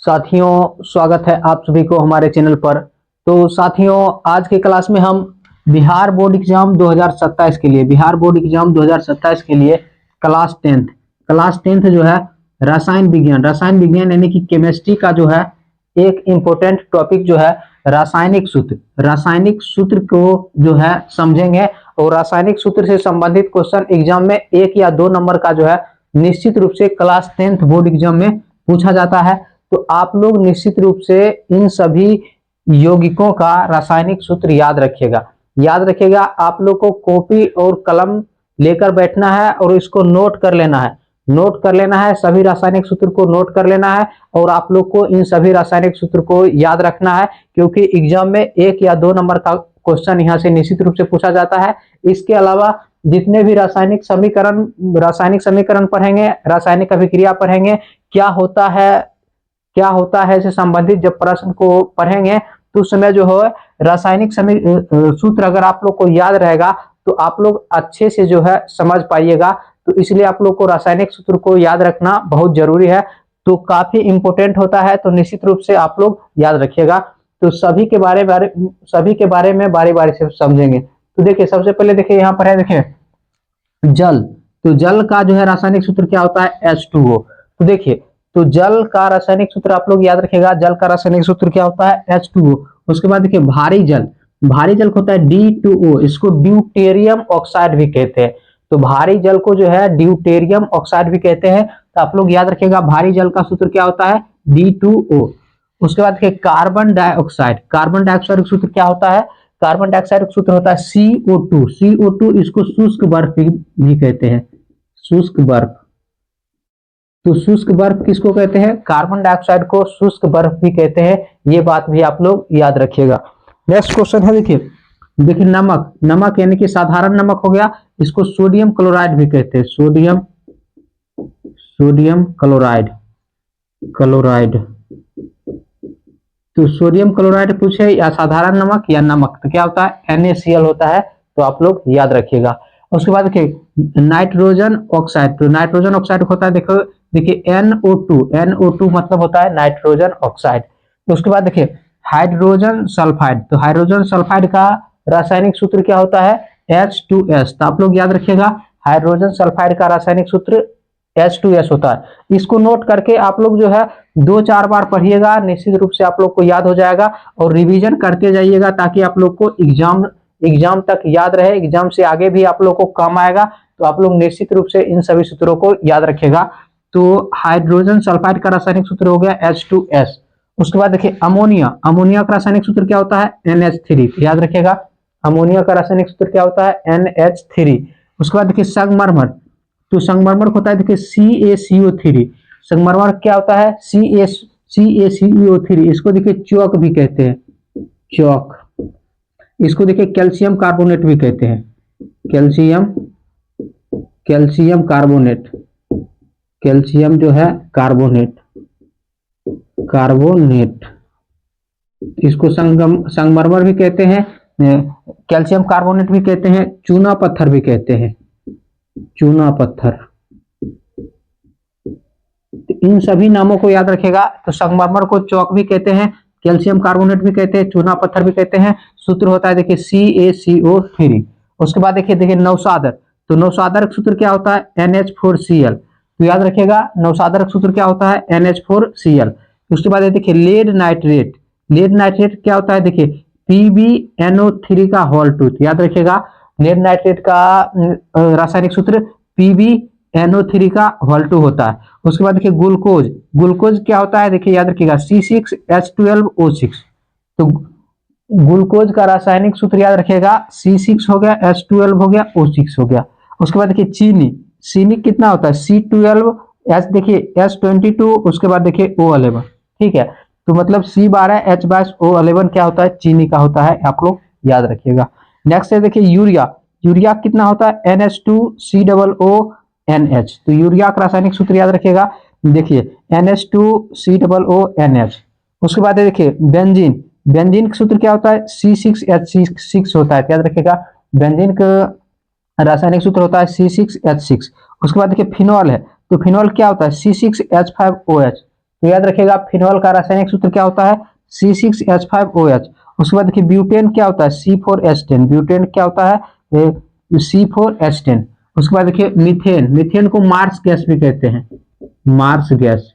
साथियों, स्वागत है आप सभी को हमारे चैनल पर। तो साथियों, आज के क्लास में हम बिहार बोर्ड एग्जाम 2027 के लिए क्लास टेंथ जो है रसायन विज्ञान यानी कि केमिस्ट्री का जो है एक इम्पोर्टेंट टॉपिक जो है रासायनिक सूत्र को जो है समझेंगे। और रासायनिक सूत्र से संबंधित क्वेश्चन एग्जाम में 1 या 2 नंबर का जो है निश्चित रूप से क्लास 10th बोर्ड एग्जाम में पूछा जाता है। तो आप लोग निश्चित रूप से इन सभी यौगिकों का रासायनिक सूत्र याद रखिएगा। आप लोग को कॉपी और कलम लेकर बैठना है और इसको नोट कर लेना है, सभी रासायनिक सूत्र को नोट कर लेना है। और आप लोग को इन सभी रासायनिक सूत्र को याद रखना है, क्योंकि एग्जाम में 1 या 2 नंबर का क्वेश्चन यहाँ से निश्चित रूप से पूछा जाता है। इसके अलावा जितने भी रासायनिक समीकरण पढ़ेंगे, रासायनिक अभिक्रिया पढ़ेंगे, क्या होता है से संबंधित जब प्रश्न को पढ़ेंगे तो उस समय जो है रासायनिक सूत्र अगर आप लोग को याद रहेगा तो आप लोग अच्छे से जो है समझ पाइएगा। तो इसलिए आप लोग को रासायनिक सूत्र को याद रखना बहुत जरूरी है, तो काफी इंपोर्टेंट होता है। तो निश्चित रूप से आप लोग याद रखिएगा। तो सभी के बारे में बारी बारी से समझेंगे। तो देखिए, सबसे पहले देखिए यहाँ पर है, देखिए जल। तो जल का जो है रासायनिक सूत्र क्या होता है? H2O। तो देखिए, तो जल का रासायनिक सूत्र आप लोग याद रखिएगा। जल का रासायनिक सूत्र क्या होता है? H2O। उसके बाद देखिए भारी जल को होता है D2O। इसको ड्यूटेरियम ऑक्साइड भी कहते हैं। तो भारी जल को जो है ड्यूटेरियम ऑक्साइड भी कहते हैं। तो आप लोग याद रखिएगा भारी जल का सूत्र क्या होता है? D2O। उसके बाद देखिए कार्बन डाइऑक्साइड का सूत्र क्या होता है? कार्बन डाइऑक्साइड का सूत्र होता है CO2। इसको शुष्क बर्फ भी कहते हैं, शुष्क बर्फ। तो शुष्क बर्फ किसको कहते हैं? कार्बन डाइऑक्साइड को शुष्क बर्फ भी कहते हैं। ये बात भी आप लोग याद रखिएगा। नेक्स्ट क्वेश्चन है, देखिए नमक यानी कि साधारण नमक हो गया, इसको सोडियम क्लोराइड भी कहते हैं। Sodium chloride. तो सोडियम क्लोराइड पूछे या साधारण नमक या नमक, तो क्या होता है? NaCl होता है। तो आप लोग याद रखिएगा। उसके बाद देखिए नाइट्रोजन ऑक्साइड। तो नाइट्रोजन ऑक्साइड होता है, देखिए NO2 मतलब होता है नाइट्रोजन ऑक्साइड। तो उसके बाद देखिए हाइड्रोजन सल्फाइड। तो हाइड्रोजन सल्फाइड का रासायनिक सूत्र क्या होता है? H2S। तो आप लोग याद रखिएगा हाइड्रोजन सल्फाइड का रासायनिक सूत्र H2S होता है। इसको नोट करके आप लोग जो है 2-4 बार पढ़िएगा, निश्चित रूप से आप लोग को याद हो जाएगा। और रिवीजन करते जाइएगा ताकि आप लोग को एग्जाम तक याद रहे, एग्जाम से आगे भी आप लोग को काम आएगा। तो आप लोग निश्चित रूप से इन सभी सूत्रों को याद रखिएगा। तो हाइड्रोजन सल्फाइड का रासायनिक सूत्र हो गया H2S। उसके बाद देखिए अमोनिया का रासायनिक सूत्र क्या होता है? NH3। याद रखिएगा अमोनिया का रासायनिक सूत्र क्या होता है? NH3। उसके बाद देखिए संगमरमर। तो संगमरमर होता है, देखिए CaCO3। संगमरमर क्या होता है? CaCO3। इसको देखिए चौक भी कहते हैं, चौक। इसको देखिए कैल्शियम कार्बोनेट भी कहते हैं, कैल्शियम कार्बोनेट। कैल्शियम जो है कार्बोनेट। इसको संगमरमर भी कहते हैं, कैल्शियम कार्बोनेट भी कहते हैं, चूना पत्थर भी कहते हैं, चूना पत्थर। इन सभी नामों को याद रखेगा। तो संगमरमर को चौक भी कहते हैं, कैल्शियम कार्बोनेट भी कहते हैं, चूना पत्थर भी कहते हैं। सूत्र होता है देखिए CaCO3। उसके बाद देखिए नौसादर। तो नौसादर का सूत्र क्या होता है? NH4Cl। तो याद रखिएगा नौसादर का सूत्र क्या होता है? NH4Cl। उसके बाद देखिए लेड नाइट्रेट क्या होता है? देखिए PbNO3 का होल टूथ। याद रखिएगा लेड नाइट्रेट का रासायनिक सूत्र PbNO3 का होल टू होता है। उसके बाद देखिए ग्लूकोज क्या होता है? देखिए याद रखिएगा C6H12O6। तो ग्लूकोज का रासायनिक सूत्र याद रखिएगा C6 हो गया, H12 हो गया, O6 हो गया। उसके बाद देखिए चीनी कितना होता है? C12H, देखिए H22। उसके बाद देखिए O11। ठीक है, तो मतलब C12H22O11 क्या होता है? चीनी का होता है। आप लोग याद रखिएगा। नेक्स्ट है देखिए यूरिया कितना होता है? NH2COONH। तो यूरिया का रासायनिक सूत्र याद रखिएगा, देखिए NH2COONH। उसके बाद देखिए बेंजीन का सूत्र क्या होता है? C6H6 होता है। याद रखिएगा बेंजीन का रासायनिक सूत्र होता है C6H6। उसके बाद देखिए फिनॉल है, तो फिनॉल क्या होता है? C6H5OH। तो याद रखिएगा फिनॉल का रासायनिक सूत्र क्या होता है C6H5OH। उसके बाद देखिए ब्यूटेन क्या होता है C4H10, ब्यूटेन क्या होता है C4H10। उसके बाद देखिए मीथेन, मीथेन को मार्स गैस भी कहते हैं, मार्स गैस।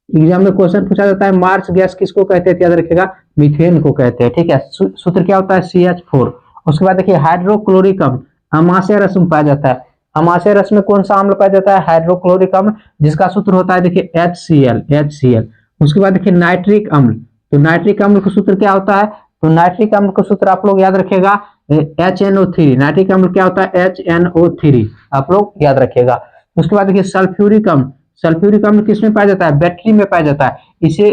एग्जाम में क्वेश्चन पूछा जाता है मार्स गैस किसको कहते हैं, याद रखिएगा मीथेन को कहते हैं, ठीक है। सूत्र क्या होता है CH4। उसके बाद देखिए हाइड्रोक्लोरिक अम्ल अमाशय रस में पाया जाता है, अमाशय रस में कौन सा अम्ल पाया जाता है हाइड्रोक्लोरिक अम्ल, जिसका सूत्र होता है देखिए HCl। उसके बाद देखिए नाइट्रिक अम्ल, तो नाइट्रिक अम्ल का सूत्र क्या होता है, तो नाइट्रिक अम्ल का सूत्र आप लोग याद रखिएगा HNO3, नाइट्रिक अम्ल क्या होता है HNO3, आप लोग याद रखिएगा। उसके बाद देखिए सल्फ्यूरिक अम्ल, सल्फ्यूरिक अम्ल किसमें पाया जाता है बैटरी में पाया जाता है, इसे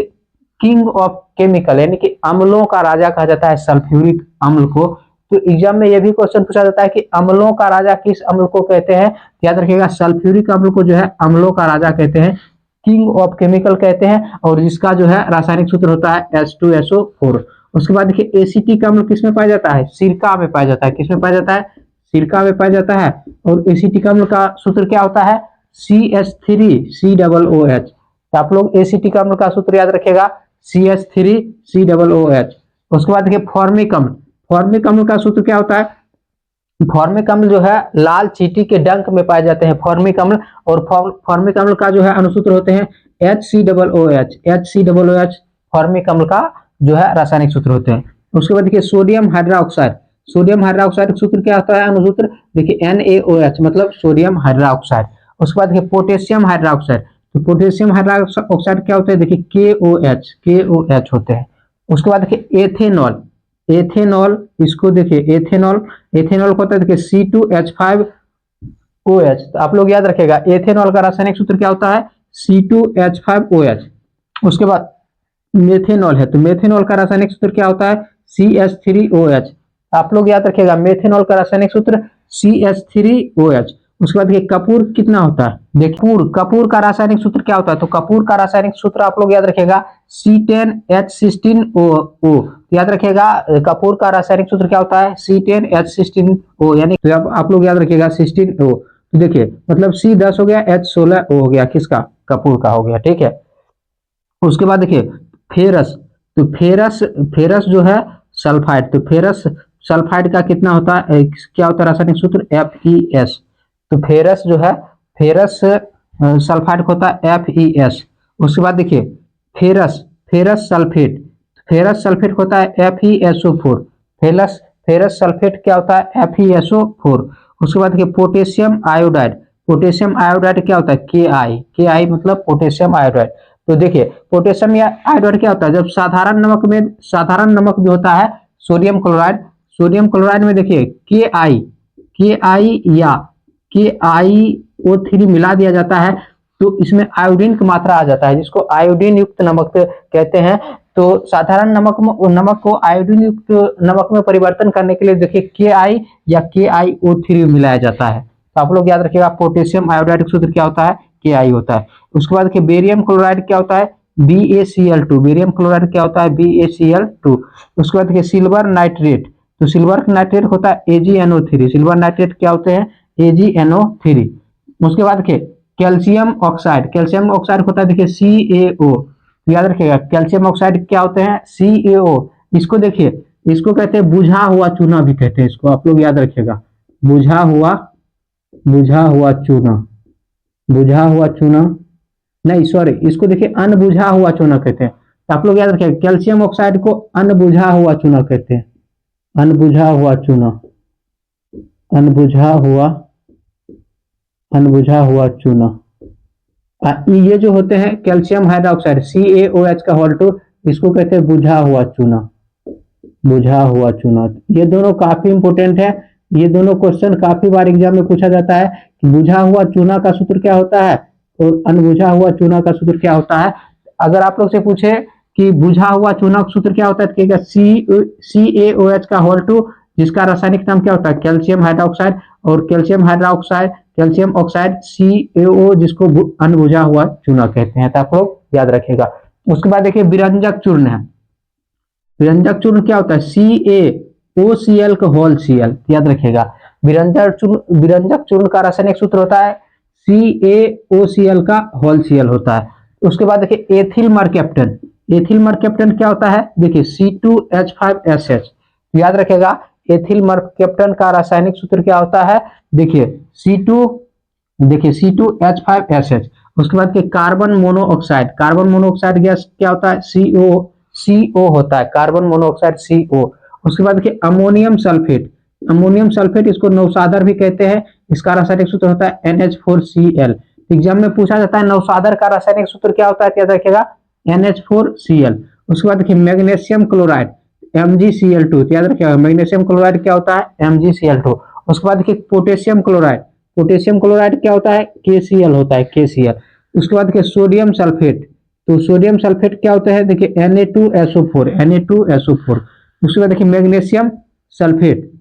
किंग ऑफ केमिकल यानी कि अम्लों का राजा कहा जाता है सल्फ्यूरिक अम्ल को। तो एग्जाम में यह भी क्वेश्चन पूछा जाता है कि अम्लों का राजा किस अम्ल को कहते हैं, याद रखिएगा सल्फ्यूरिक अम्ल को जो है अम्लों का राजा कहते हैं, किंग ऑफ केमिकल कहते हैं, और जिसका जो है रासायनिक सूत्र होता है H2SO4। उसके बाद देखिए एसिटिक अम्ल किसमें पाया जाता है सिरका में पाया जाता है, किसमें पाया जाता है सिरका में पाया जाता है। और एसिटिक अम्ल का सूत्र क्या होता है CH3COOH। तो आप लोग एसिटिक अम्ल का सूत्र याद रखिएगा CH3COOH। उसके बाद देखिए फॉर्मिक अम्ल, फॉर्मिक अम्ल का सूत्र क्या होता है, फॉर्मिक अम्ल जो है लाल चींटी के डंक में पाए जाते हैं फॉर्मिक अम्ल, और फॉर्मिक अम्ल का जो है अनुसूत्र होते हैं HCOOH फॉर्मिक अम्ल का जो है रासायनिक सूत्र होते हैं। उसके बाद देखिए सोडियम हाइड्रोक्साइड, सोडियम हाइड्रोक्साइड का सूत्र क्या होता है अनुसूत्र देखिए NaOH मतलब सोडियम हाइड्रोक्साइड। उसके बाद देखिए पोटेशियम हाइड्रोक्साइड, तो पोटेशियम हाइड्रोक्साइड क्या होता है देखिए KOH होते हैं। उसके बाद देखिए एथेनॉल, एथेनॉल इसको देखिए एथेनॉल, एथेनॉल को होता है देखिए C2H5OH। तो आप लोग याद रखिएगा एथेनॉल का रासायनिक सूत्र क्या होता है C2H5OH। उसके बाद मेथेनॉल है, तो मेथेनॉल का रासायनिक सूत्र क्या होता है CH3OH। आप लोग याद रखिएगा मेथेनॉल का रासायनिक सूत्र CH3OH। उसके बाद देखिए कपूर कितना होता है, देखिए कपूर का रासायनिक सूत्र क्या होता है, तो कपूर का रासायनिक सूत्र आप लोग याद रखिएगा C10H16O। याद रखिएगा कपूर का रासायनिक सूत्र क्या होता है C10H16O, यानी तो आप लोग याद रखिएगा 16O। तो देखिए मतलब C10 हो गया H16O हो गया, किसका कपूर का हो गया, ठीक है। उसके बाद देखिए फेरस, तो फेरस, फेरस जो है सल्फाइड, तो फेरस सल्फाइड का कितना होता है क्या होता है रासायनिक सूत्र FeS। तो फेरस जो है फेरस सल्फाइड होता है FeS। उसके बाद देखिए ferrous, ferrous sulphate, ferrous sulphate होता है FeSO4, फेरस फेरस सल्फेट क्या होता है FeSO4। उसके बाद देखिए पोटेशियम आयोडाइड, पोटेशियम आयोडाइड क्या होता है Ki मतलब पोटेशियम आयोडाइड। तो देखिए पोटेशियम या आयोडाइड क्या होता है जब साधारण नमक में, साधारण नमक जो होता है सोडियम क्लोराइड, सोडियम क्लोराइड में देखिए Ki या KiO3 मिला दिया जाता है, तो इसमें आयोडीन की मात्रा आ जाता है जिसको आयोडीन युक्त नमक कहते हैं। तो साधारण नमक को आयोडीन युक्त नमक में परिवर्तन करने के लिए देखिए Ki या KiO3 मिलाया जाता है। तो आप लोग याद रखिएगा पोटेशियम आयोडाइड सूत्र क्या होता है Ki होता है। उसके बाद देखिए बेरियम क्लोराइड क्या होता है BaCl2, बेरियम क्लोराइड क्या होता है BaCl2। उसके बाद देखिए सिल्वर नाइट्रेट, तो सिल्वर नाइट्रेट होता है AgNO3, सिल्वर नाइट्रेट क्या होते हैं AgNO3। उसके बाद देखिए कैल्शियम ऑक्साइड, कैल्शियम ऑक्साइड होता है देखिए CaO, याद रखिएगा कैल्शियम ऑक्साइड क्या होते हैं CaO। इसको देखिए इसको कहते हैं बुझा हुआ चूना भी कहते हैं इसको, आप लोग याद रखिएगा बुझा हुआ चूना, बुझा हुआ चूना नहीं सॉरी इसको देखिए अनबुझा हुआ चूना कहते हैं। तो आप लोग याद रखिएगा कैल्शियम ऑक्साइड को अनबुझा हुआ चूना कहते हैं, अनबुझा हुआ चूना, अनबुझा हुआ चूना। ये जो होते हैं कैल्शियम हाइड्रोक्साइड CaOH का होल टू, इसको कहते हैं बुझा हुआ चूना, बुझा हुआ चूना। ये दोनों काफी इंपोर्टेंट है, ये दोनों क्वेश्चन काफी बार एग्जाम में पूछा जाता है कि बुझा हुआ चूना का सूत्र क्या होता है और अनबुझा हुआ चूना का सूत्र क्या होता है। अगर आप लोग से पूछे कि बुझा हुआ चूना का सूत्र क्या होता है तो CaOH का होल टू, जिसका रासायनिक नाम क्या होता है कैल्शियम हाइड्रोक्साइड, और calcium hydroxide calcium oxide CaO जिसको अनबुझा हुआ चूना कहते हैं। तो आप लोग याद रखिएगा। उसके बाद देखिए विरंजक चूर्ण है, विरंजक चूर्ण क्या होता है CaOCl का होल Cl, याद रखिएगा विरंजक चूर्ण का रासायनिक सूत्र होता है CaOCl का होल Cl होता है। उसके बाद देखिए एथिल मरकैप्टन। एथिल मरकैप्टन क्या होता है, देखिए C2H5SH। याद रखेगा एथिल मरकैप्टन का रासायनिक सूत्र क्या होता है, देखिए C2, देखिए C2H5SH। उसके बाद के carbon monoxide, carbon monoxide gas क्या होता है, CO होता है, कार्बन मोनोऑक्साइड CO। उसके बाद के अमोनियम सल्फेट, अमोनियम सल्फेट इसको नौसादर भी कहते हैं, इसका रासायनिक सूत्र होता है NH4Cl। एग्जाम में पूछा जाता है नौसादर का रासायनिक सूत्र क्या होता है, याद रखेगा NH4Cl। उसके बाद देखिए मैग्नीशियम क्लोराइड MgCl2, याद रखिएगा मैग्नीशियम क्लोराइड क्या होता है MgCl2। उसके बाद देखिए पोटेशियम क्लोराइड, पोटेशियम क्लोराइड क्या होता है KCl होता है KCl। उसके बाद देखिए सोडियम सल्फेट, तो सोडियम सल्फेट क्या होता है, देखिए Na2SO4। उसके बाद देखिए मैग्नीशियम सल्फेट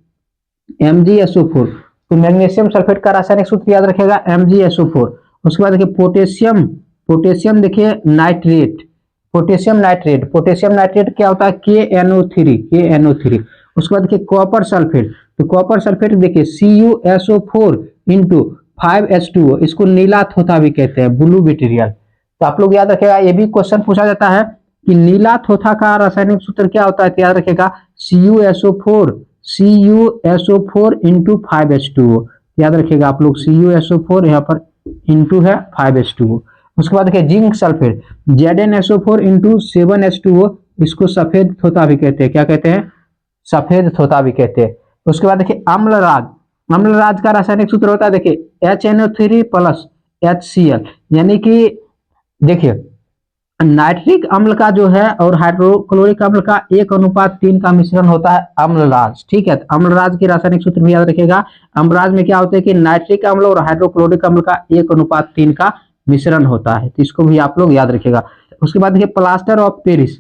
MgSO4, तो मैग्नीशियम सल्फेट का रासायनिक सूत्र याद रखेगा MgSO4। उसके बाद देखिए पोटेशियम, पोटेशियम देखिए nitrate, potassium nitrate, potassium nitrate क्या होता है KNO3। उसके बाद देखिए कॉपर सल्फेट, तो कॉपर सल्फेट देखिए CuSO4 इंटू 5H2O, इसको नीला थोथा भी कहते हैं, ब्लू बिटेरियल। तो आप लोग याद रखेगा, ये भी क्वेश्चन पूछा जाता है कि नीला थोथा का रासायनिक सूत्र क्या होता है, तो याद रखेगा CuSO4 इंटू 5H2O। याद रखिएगा आप लोग CuSO4 यहाँ पर इंटू है 5H2O। उसके बाद देखिए zinc sulphate ZnSO4 into 7H2O, इसको सफेद थोथा भी कहते हैं, क्या कहते हैं, सफेद थोथा भी कहते हैं। उसके बाद देखिए अम्लराज, अम्लराज का रासायनिक सूत्र होता है देखिए HNO3 प्लस HCl, यानी कि देखिए नाइट्रिक अम्ल का जो है और हाइड्रोक्लोरिक अम्ल का 1:3 का मिश्रण होता है अम्लराज, ठीक है। अम्लराज के रासायनिक सूत्र भी याद रखिएगा। अम्लराज में क्या होता है कि नाइट्रिक अम्ल और हाइड्रोक्लोरिक अम्ल का 1:3 का मिश्रण होता है, तो इसको भी आप लोग याद रखिएगा। उसके बाद देखिए plaster of Paris,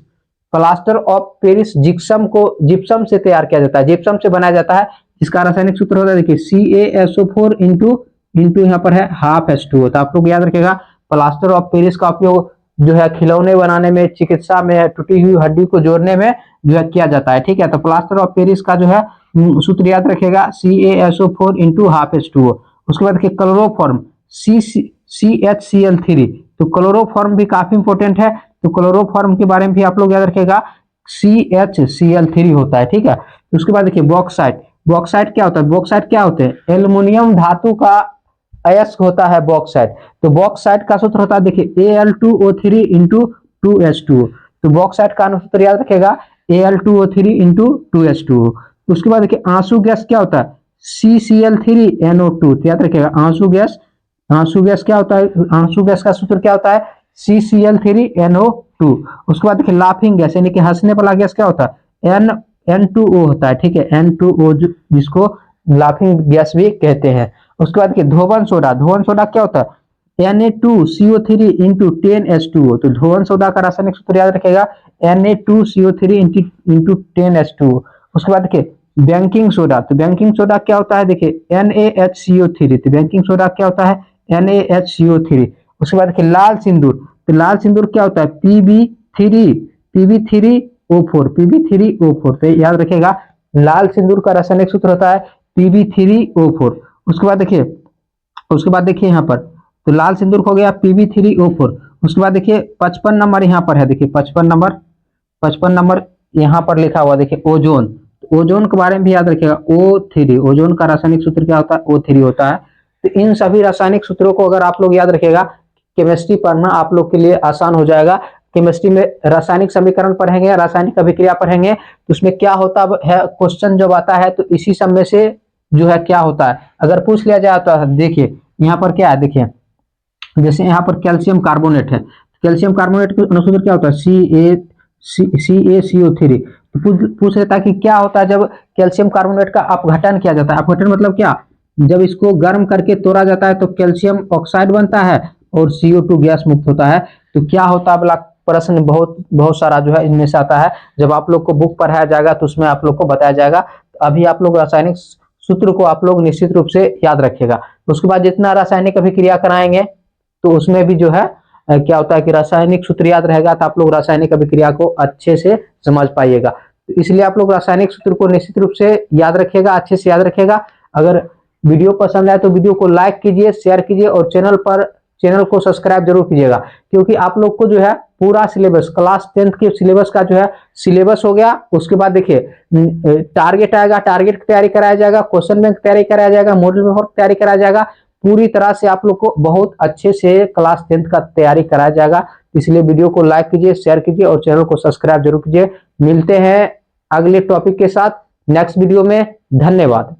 plaster of Paris gypsum को, जिप्सम से तैयार किया जाता है, जिप्सम से बनाया जाता है, जिसका रासायनिक सूत्र होता है देखिए CaSO4 इंटू यहाँ पर है 12H2O। तो आप लोग याद रखिएगा प्लास्टर ऑफ पेरिस का उपयोग जो है खिलौने बनाने में, चिकित्सा में, टूटी हुई हड्डी को जोड़ने में जो है किया जाता है, ठीक है। तो प्लास्टर ऑफ पेरिस का जो है सूत्र याद रखेगा CaSO4 इंटू 12H2O। उसके बाद देखिए क्लोरोफॉर्म CHCl3, तो क्लोरोफॉर्म भी काफी इंपॉर्टेंट है, तो क्लोरोफॉर्म के बारे में भी आप लोग याद रखेगा CHCl3 होता है, ठीक है। उसके बाद देखिए बॉक्साइट, बॉक्साइट क्या होता है, बॉक्साइट क्या होते हैं, एल्युमिनियम धातु का अयस्क होता है बॉक्साइट। तो बॉक्साइट का सूत्र होता है देखिए Al2O3 इंटू 2H2O। तो बॉक्साइट का सूत्र याद रखेगा Al2O3 इंटू 2H2O। उसके बाद देखिए आंसू गैस क्या होता है CCl3NO2, तो याद रखेगा आंसू गैस, आंसू गैस क्या होता है, आंसू गैस का सूत्र क्या होता है CCl3NO2। उसके बाद देखिए लाफिंग गैस यानी कि हंसने वाला गैस क्या होता है N2O होता है, ठीक है, N2O, जिसको लाफिंग गैस भी कहते हैं। उसके बाद देखिए धोवन सोडा, धोवन सोडा क्या होता है Na2CO3 इंटू 10H2O। तो धोवन सोडा का रासायनिक सूत्र याद रखेगा Na2CO3 इंटू 10H2O। उसके बाद देखिए बेकिंग सोडा, तो बेकिंग सोडा क्या होता है देखिए NaHCO3, तो बेकिंग सोडा क्या होता है NaHCO3। उसके बाद देखिए लाल सिंदूर, तो लाल सिंदूर क्या होता है PB3O4। तो याद रखेगा लाल सिंदूर का रासायनिक सूत्र होता है PB3O4। उसके बाद देखिए, उसके बाद देखिए यहाँ पर, तो लाल सिंदूर हो गया PB3O4। उसके बाद देखिए 55 नंबर यहाँ पर है, देखिए 55 नंबर यहाँ पर लिखा हुआ देखिए ओजोन, तो ओजोन के बारे में भी याद रखिएगा O3, ओजोन का रासायनिक सूत्र क्या होता है O3 होता है। तो इन सभी रासायनिक सूत्रों को अगर आप लोग याद रखिएगा, केमिस्ट्री पढ़ना आप लोग के लिए आसान हो जाएगा। केमिस्ट्री में रासायनिक समीकरण पढ़ेंगे, रासायनिक अभिक्रिया पढ़ेंगे, तो उसमें क्या होता है, क्वेश्चन जब आता है तो इसी सब में से जो है क्या होता है अगर पूछ लिया जाए तो देखिए यहाँ पर क्या है, देखिए जैसे यहाँ पर कैल्शियम कार्बोनेट है, कैल्शियम कार्बोनेट का अनुसूत्र क्या होता है CaCO3। तो पूछ लेता है कि क्या होता है जब कैल्शियम कार्बोनेट का अपघटन किया जाता है। अपघटन मतलब क्या, जब इसको गर्म करके तोड़ा जाता है तो कैल्शियम ऑक्साइड बनता है और CO2 गैस मुक्त होता है। तो क्या होता है वाला प्रश्न बहुत सारा जो है इनमें से आता है। जब आप लोग को बुक पढ़ाया जाएगा तो उसमें आप लोग को बताया जाएगा। अभी आप लोग रासायनिक सूत्र को आप लोग निश्चित रूप से याद रखिएगा। उसके बाद जितना रासायनिक अभिक्रिया कराएंगे तो उसमें भी जो है क्या होता है कि रासायनिक सूत्र याद रहेगा, तो आप लोग रासायनिक अभिक्रिया को अच्छे से समझ पाइएगा। तो इसलिए आप लोग रासायनिक सूत्र को निश्चित रूप से याद रखिएगा, अच्छे से याद रखिएगा। अगर वीडियो पसंद आए तो वीडियो को लाइक कीजिए, शेयर कीजिए और चैनल पर चैनल को सब्सक्राइब जरूर कीजिएगा, क्योंकि आप लोग को जो है पूरा सिलेबस क्लास 10th के सिलेबस का जो है सिलेबस हो गया। उसके बाद देखिए टारगेट आएगा, टारगेट की तैयारी कराया जाएगा, क्वेश्चन बैंक तैयारी कराया जाएगा, मॉडल पेपर की तैयारी कराया जाएगा। पूरी तरह से आप लोग को बहुत अच्छे से क्लास 10th का तैयारी कराया जाएगा। इसलिए वीडियो को लाइक कीजिए, शेयर कीजिए और चैनल को सब्सक्राइब जरूर कीजिए। मिलते हैं अगले टॉपिक के साथ नेक्स्ट वीडियो में। धन्यवाद।